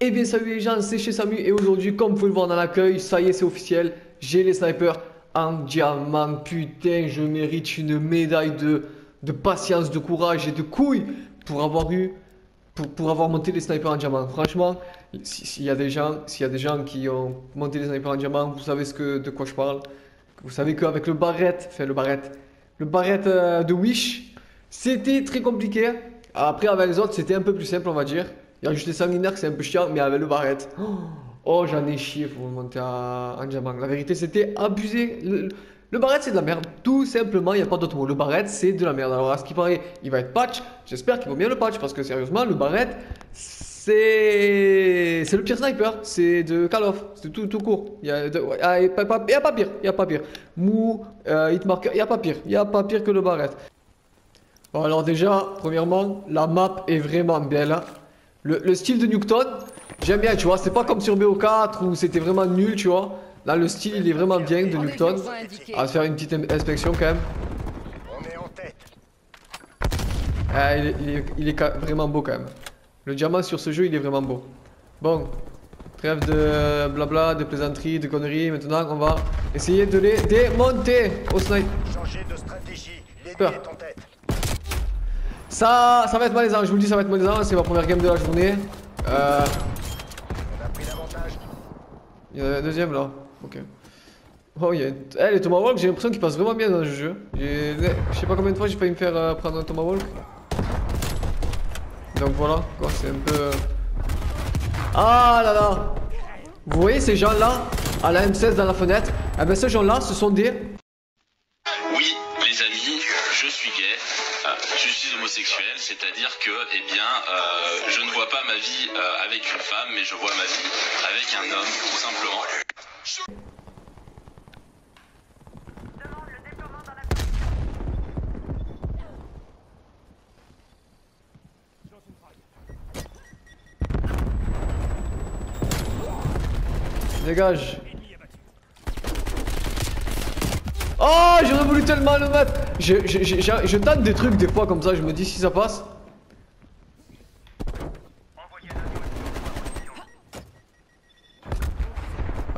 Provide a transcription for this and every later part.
Eh bien salut les gens, c'est chez Samu et aujourd'hui comme vous pouvez le voir dans l'accueil, ça y est c'est officiel, j'ai les snipers en diamant, putain je mérite une médaille de patience, de courage et de couilles pour avoir monté les snipers en diamant. Franchement, s'il y a des gens qui ont monté les snipers en diamant, vous savez de quoi je parle. Vous savez qu'avec le barrette de Wish, c'était très compliqué. Après avec les autres c'était un peu plus simple on va dire. Il y a juste les sanguinaires que c'est un peu chiant, mais avec le barrette, oh j'en ai chié pour monter en diamant. La vérité c'était abusé. Le barrette c'est de la merde, tout simplement, il n'y a pas d'autre mot. Le barrette c'est de la merde. Alors à ce qui paraît, il va être patch. J'espère qu'ils vont bien le patch parce que sérieusement, le barrette c'est le pire sniper, c'est de Call of, c'est tout court. Il y a pas pire. Mou, hitmarker, il n'y a pas pire que le barrette. Bon alors déjà, premièrement, la map est vraiment belle. Hein. Le style de Nuketown, j'aime bien, tu vois, c'est pas comme sur BO4 où c'était vraiment nul, tu vois. Là, le style, il est vraiment bien de Nuketown. On va se faire une petite inspection quand même. Ah, il est vraiment beau quand même. Le diamant sur ce jeu, il est vraiment beau. Bon, trêve de blabla, de plaisanteries, de conneries. Maintenant, on va essayer de les démonter au snipe. Changer de stratégie, l'ennemi est en tête. Ça va être malaisant, je vous le dis, ça va être malaisant, c'est ma première game de la journée. On a pris l'avantage. Il y en a un deuxième là, ok. Oh, il y a les Tomahawk, j'ai l'impression qu'ils passent vraiment bien dans le jeu. Je sais pas combien de fois j'ai failli me faire prendre un Tomahawk. Donc voilà, quoi, c'est un peu... Ah là là. Vous voyez ces gens là, à la M16 dans la fenêtre? Eh ben ces gens là, ce sont des... Oui, les amis, je suis gay, je suis homosexuel, c'est-à-dire que, eh bien, je ne vois pas ma vie avec une femme, mais je vois ma vie avec un homme, tout simplement. Dégage. Oh, j'aurais voulu tellement le mettre. Je tente des trucs des fois comme ça, je me dis si ça passe.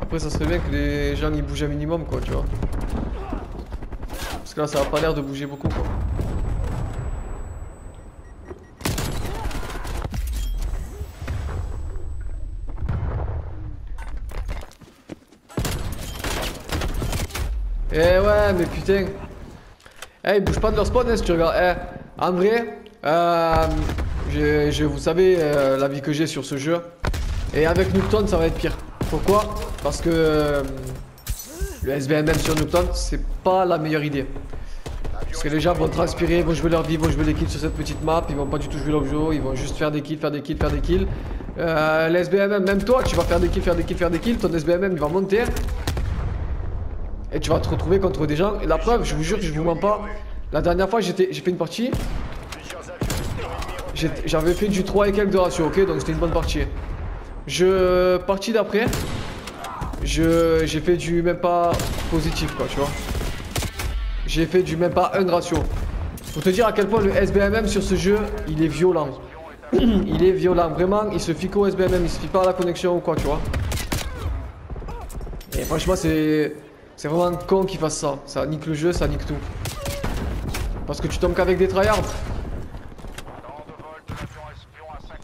Après ça serait bien que les gens y bougent un minimum quoi, tu vois. Parce que là ça a pas l'air de bouger beaucoup quoi. Eh ouais, mais putain. Eh, ils bougent pas de leur spawn, hein, si tu regardes. Eh, en vrai, vous savez l'avis que j'ai sur ce jeu. Et avec Nuketown, ça va être pire. Pourquoi? Parce que le SBMM sur Nuketown, c'est pas la meilleure idée. Parce que les gens vont transpirer, vont jouer leur vie, vont jouer les kills sur cette petite map. Ils vont pas du tout jouer leur jeu, ils vont juste faire des kills. Le SBMM, même toi, tu vas faire des kills. Ton SBMM, il va monter. Et tu vas te retrouver contre des gens. Et la preuve, je vous jure que je vous mens pas. La dernière fois, j'ai fait une partie. J'avais fait du 3 et quelques de ratio, ok? Donc c'était une bonne partie. Partie d'après, j'ai fait du même pas positif, quoi, tu vois. J'ai fait du même pas 1 de ratio. Pour te dire à quel point le SBMM sur ce jeu, il est violent. Il est violent, vraiment. Il se fie qu'au SBMM, il se fie pas à la connexion ou quoi, tu vois. Et franchement, c'est vraiment con qu'ils fassent ça. Ça nique le jeu, ça nique tout. Parce que tu tombes qu'avec des tryhards.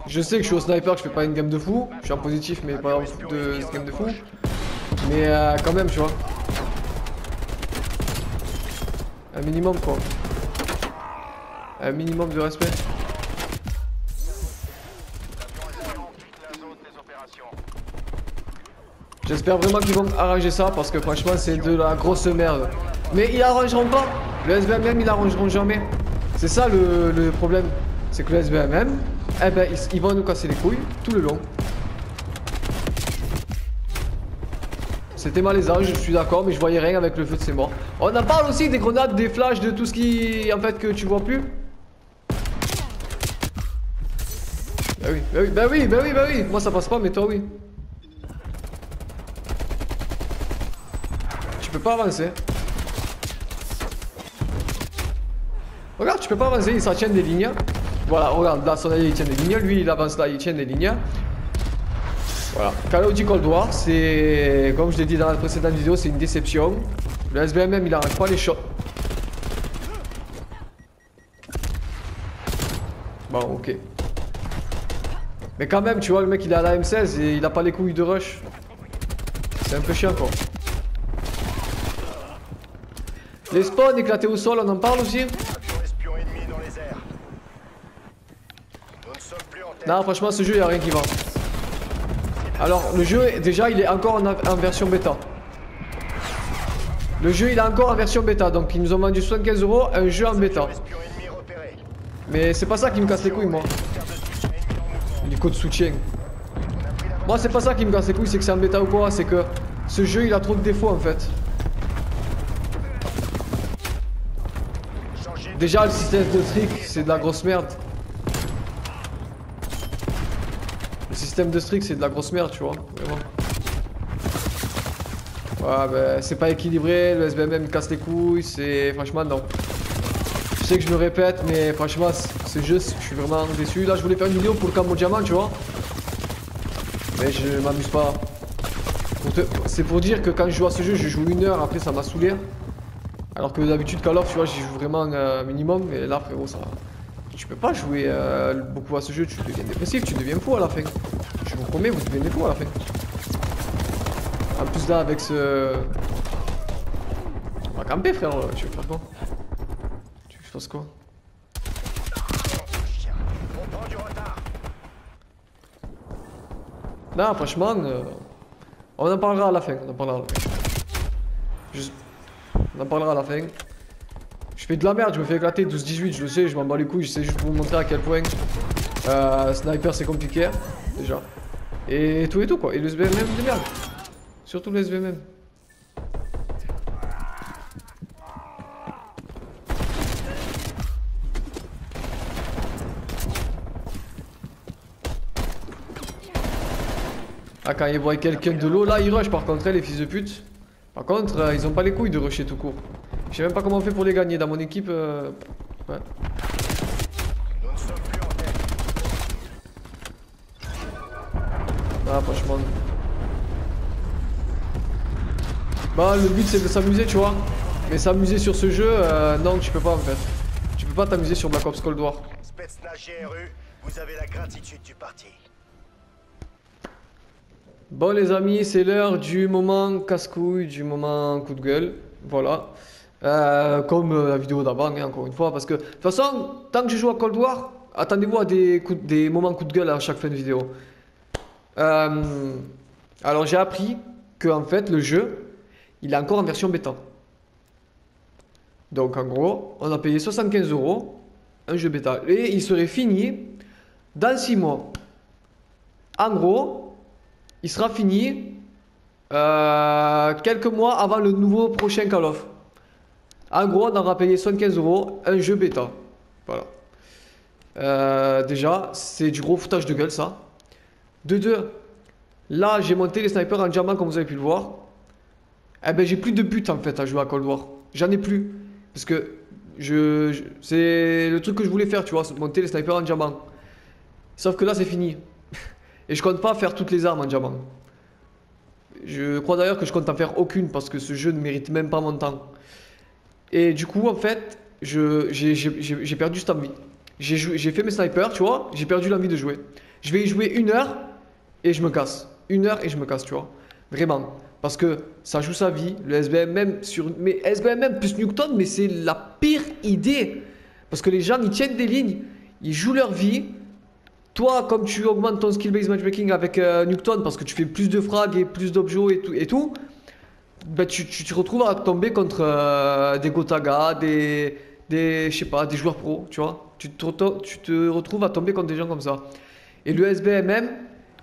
Je sais que je suis au sniper, que je fais pas une game de fou. Je suis en positif, mais pas de game de fou. Mais quand même, tu vois. Un minimum, quoi. Un minimum de respect. J'espère vraiment qu'ils vont arranger ça parce que franchement c'est de la grosse merde. Mais ils arrangeront pas. Le SBMM ils arrangeront jamais. C'est ça le problème. C'est que le SBMM, eh ben ils vont nous casser les couilles tout le long. C'était malaisant, je suis d'accord, mais je voyais rien avec le feu de ses morts. On en parle aussi des grenades, des flashs, de tout ce qui en fait que tu vois plus. Bah oui. Moi ça passe pas mais toi oui. Tu peux pas avancer. Regarde, tu peux pas avancer, il s'en tient des lignes. Voilà, regarde, là son allié il tient des lignes, lui il avance là, il tient des lignes. Voilà. Call of Duty Cold War, c'est, comme je l'ai dit dans la précédente vidéo, c'est une déception. Le SBMM, il arrête pas les shots. Bon, ok. Mais quand même, tu vois, le mec, il est à la M16 et il a pas les couilles de rush. C'est un peu chiant, quoi. Les spawns éclatés au sol, on en parle aussi? Avion espion ennemi dans les airs. Nous ne sommes plus en tête. Non, franchement, ce jeu, il n'y a rien qui va. Alors, le jeu, déjà, il est encore en version bêta. Le jeu, il est encore en version bêta. Donc, ils nous ont vendu 75 € un jeu en bêta. Espion ennemi repéré. Mais c'est pas ça qui me casse les couilles, moi. Terre de soutien ennemi en mouvement. Les codes soutien. On a pris l'avantage. Moi, c'est pas ça qui me casse les couilles, c'est que c'est en bêta ou quoi. C'est que ce jeu, il a trop de défauts, en fait. Changer de Déjà, le système de trick, c'est de la grosse merde. Le système de trick, c'est de la grosse merde, tu vois. Vraiment. Ouais, ben, c'est pas équilibré, le SBMM me casse les couilles, c'est... Franchement, non. Je sais que je me répète, mais franchement, ce jeu, je suis vraiment déçu. Là, je voulais faire une vidéo pour le camo diamant, tu vois. Mais je m'amuse pas. C'est pour dire que quand je joue à ce jeu, je joue 1 heure, après ça m'a saoulé. Alors que d'habitude, Call of, tu vois, j'y joue vraiment un minimum. Mais là, frérot, ça... Tu peux pas jouer beaucoup à ce jeu, tu deviens dépressif, tu deviens fou à la fin. Je vous promets, vous devenez fou à la fin. En plus là, avec ce... On va camper, frère, tu veux faire quoi? Tu veux que je fasse quoi? chien. On prend du retard. Là, franchement, on en parlera à la fin, on en parlera à la fin. On en parlera à la fin. Je fais de la merde, je me fais éclater 12-18, je le sais, je m'en bats les couilles, je sais juste pour vous montrer à quel point sniper c'est compliqué, déjà. Et tout quoi, et le SBMM de merde. Surtout le SBMM. Ah, quand ils voient quelqu'un de l'eau, là ils rushent par contre, les fils de pute. Par contre, ils ont pas les couilles de rusher tout court. Je sais même pas comment on fait pour les gagner dans mon équipe. Ouais. Nous ne sommes plus en tête. Ah, franchement. Bah, le but c'est de s'amuser, tu vois. Mais s'amuser sur ce jeu, non, tu peux pas en fait. Tu peux pas t'amuser sur Black Ops Cold War. Spetsnaz GRU, vous avez la gratitude du parti. Bon, les amis, c'est l'heure du moment casse-couille, du moment coup de gueule. Voilà. Comme la vidéo d'avant, hein, encore une fois. Parce que, de toute façon, tant que je joue à Cold War, attendez-vous à des moments coup de gueule à chaque fin de vidéo. Alors, j'ai appris que, en fait, le jeu, il est encore en version bêta. Donc, en gros, on a payé 75 € un jeu bêta. Et il serait fini dans 6 mois. En gros, il sera fini quelques mois avant le nouveau prochain Call of. En gros, on aura payé 75 € un jeu bêta. Voilà. Déjà, c'est du gros foutage de gueule, ça. De deux, là, j'ai monté les snipers en diamant, comme vous avez pu le voir. Eh ben, j'ai plus de buts, en fait, à jouer à Cold War. J'en ai plus. Parce que c'est le truc que je voulais faire, tu vois, monter les snipers en diamant. Sauf que là, c'est fini. Et je compte pas faire toutes les armes en diamant. Je crois d'ailleurs que je compte en faire aucune, parce que ce jeu ne mérite même pas mon temps. Et du coup, en fait, j'ai perdu cette envie. J'ai fait mes snipers, tu vois, j'ai perdu l'envie de jouer. Je vais y jouer 1 heure et je me casse. 1 heure et je me casse, tu vois. Vraiment. Parce que ça joue sa vie. Le SBMM mais SBMM plus Nuketown, mais c'est la pire idée. Parce que les gens, ils tiennent des lignes, ils jouent leur vie. Toi, comme tu augmentes ton skill-based matchmaking avec Nuketown, parce que tu fais plus de frags et plus d'objets et tout, ben tu te retrouves à tomber contre des Gotaga, je sais pas, des joueurs pro, tu vois. Tu te retrouves à tomber contre des gens comme ça. Et le SBMM,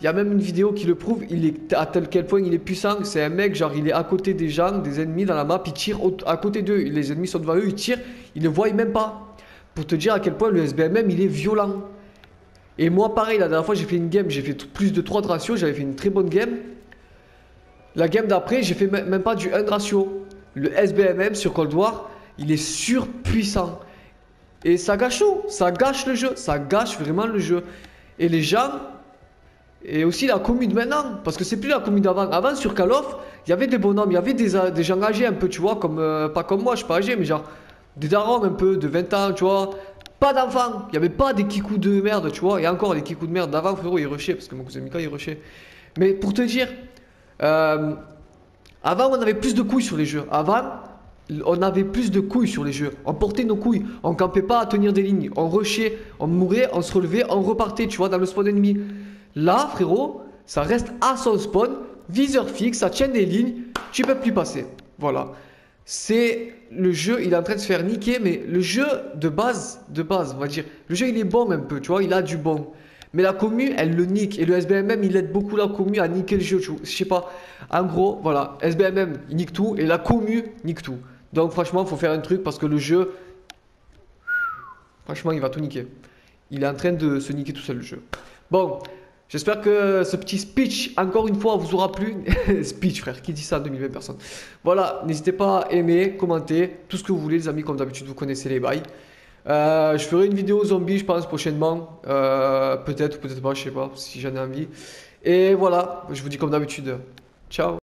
il y a même une vidéo qui le prouve, il est à tel quel point il est puissant. C'est un mec, genre il est à côté des gens, des ennemis dans la map, il tire à côté d'eux. Les ennemis sont devant eux, il tire, ils ne le voient même pas. Pour te dire à quel point le SBMM, il est violent. Et moi, pareil, la dernière fois, j'ai fait une game, j'ai fait plus de 3 de ratio, j'avais fait une très bonne game. La game d'après, j'ai fait même pas du 1 de ratio. Le SBMM sur Cold War, il est surpuissant. Et ça gâche tout, ça gâche le jeu, ça gâche vraiment le jeu. Et les gens, Et aussi la commu de maintenant, parce que c'est plus la commu d'avant. Avant sur Call of, il y avait des bonhommes, il y avait des gens âgés un peu, tu vois, comme, pas comme moi, je suis pas âgé, mais genre des darons un peu de 20 ans, tu vois. Pas d'enfants, il n'y avait pas des kikous de merde, tu vois. Et encore, les kikous de merde d'avant, frérot, ils rushaient, parce que mon cousin Mika, il rushait. Mais pour te dire, avant, on avait plus de couilles sur les jeux. Avant, on avait plus de couilles sur les jeux. On portait nos couilles. On campait pas à tenir des lignes. On rushait, on mourait, on se relevait, on repartait, tu vois, dans le spawn ennemi. Là, frérot, ça reste à son spawn, viseur fixe, ça tient des lignes, tu peux plus passer. Voilà. C'est le jeu, il est en train de se faire niquer, mais le jeu de base, on va dire, le jeu il est bon un peu, tu vois, il a du bon. Mais la commu, elle le nique. Et le SBMM, il aide beaucoup la commu à niquer le jeu. Je sais pas. En gros, voilà. SBMM, il nique tout. Et la commu nique tout. Donc, franchement, il faut faire un truc parce que le jeu, franchement, il va tout niquer. Il est en train de se niquer tout seul, le jeu. Bon, j'espère que ce petit speech, encore une fois, vous aura plu. Speech, frère. Qui dit ça à 2020 personnes? Voilà. N'hésitez pas à aimer, commenter, tout ce que vous voulez, les amis. Comme d'habitude, vous connaissez les bails. Je ferai une vidéo zombie, je pense, prochainement. Peut-être ou peut-être pas, je sais pas, si j'en ai envie. Et voilà, je vous dis comme d'habitude. Ciao.